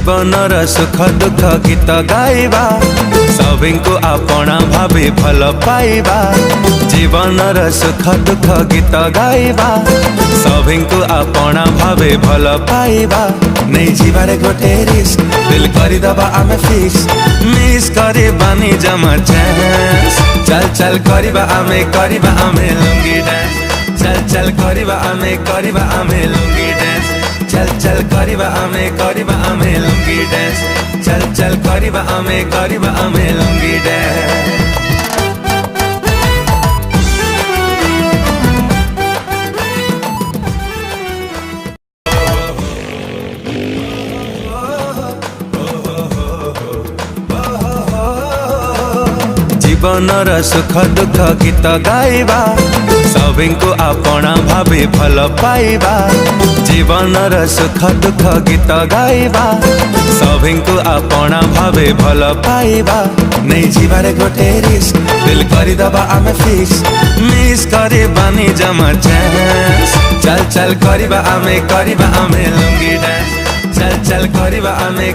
जीवनर सुख दुख गीत गाइबा सभी को आपना भाभी भल पाइबा। जीवनर सुख दुख गीत गाइबा सभी को आपना भाभी भल पाइबा। नहीं जीवारे गोटे रिस्क दिल करी दबा आमे फिक्स मिस करे बानी जमा चांस। चल चल करिबा आमे लुंगी डांस। चल चल करिबा आमे लुंगी डांस। चल चल करिबा आमे लुंगी डांस। चल चल करिबा आमे लुंगी डांस। जीवनर सुख दुख गीत गाइबा सभी को आपना भाभी भल पाइबा। जीवनर सुख दुख गीत गाइबा सभी को आपना भाभी भल पाइबा। नहीं जीवारे गोटे रिस्क दिल करी दबा आमे फिक्स मिस करे बानी जमा चांस। चल चल करिबा आमे लुंगी डांस। चल चल करिबा आमे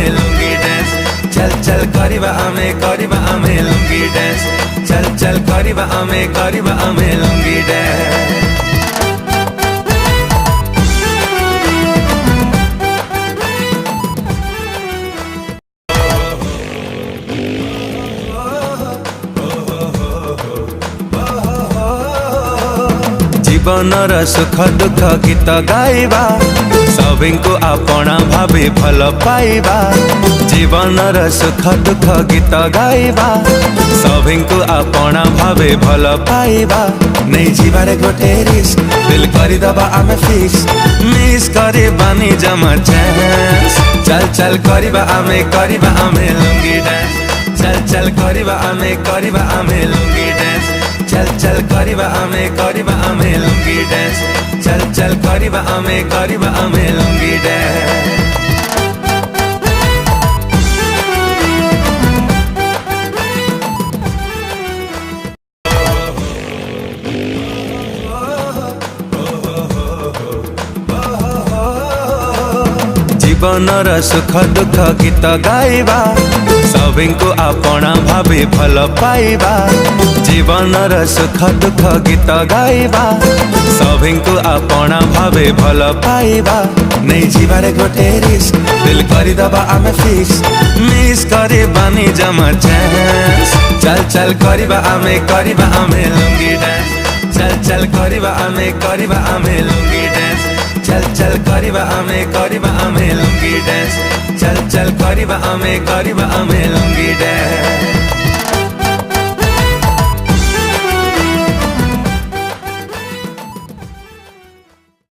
लुंगी डांस। चल चल करिबा आमे लुंगी डांस। चल चल करिबा आमे लुंगी डांस। जीवनर सुख दुख गीत गाइबा सभी को आपना भाभी भल पाइबा। जीवनर सुख दुख गीत गाइबा सभी को आपना भाभी भल पाइबा। नहीं जीवारे गोटे रिस्क दिल करी दबा आमे फिक्स मिस करे बानी जमा चांस। चल चल करिबा आमे लुंगी डांस। चल चल करिबा आमे लुंगी डांस। चल चल करिबा आमे लुंगी डांस। चल चल करिबा आमे लुंगी डांस। जीवनर सुख दुख गीत गाइबा सभी को आपना भाभी भल पाइबा। जीवनर सुख दुख गीत गाइबा सभी को आपना भाभी भल पाइबा। नहीं जीवारे गोटे रिस्क दिल करी दबा आमे फिक्स मिस करे बानी जमा चांस। चल चल करिबा आमे लुंगी डांस। चल चल करिबा आमे लुंगी डांस। चल चल करिबा आमे लुंगी डांस। चल चल करिबा आमे लुंगी डांस।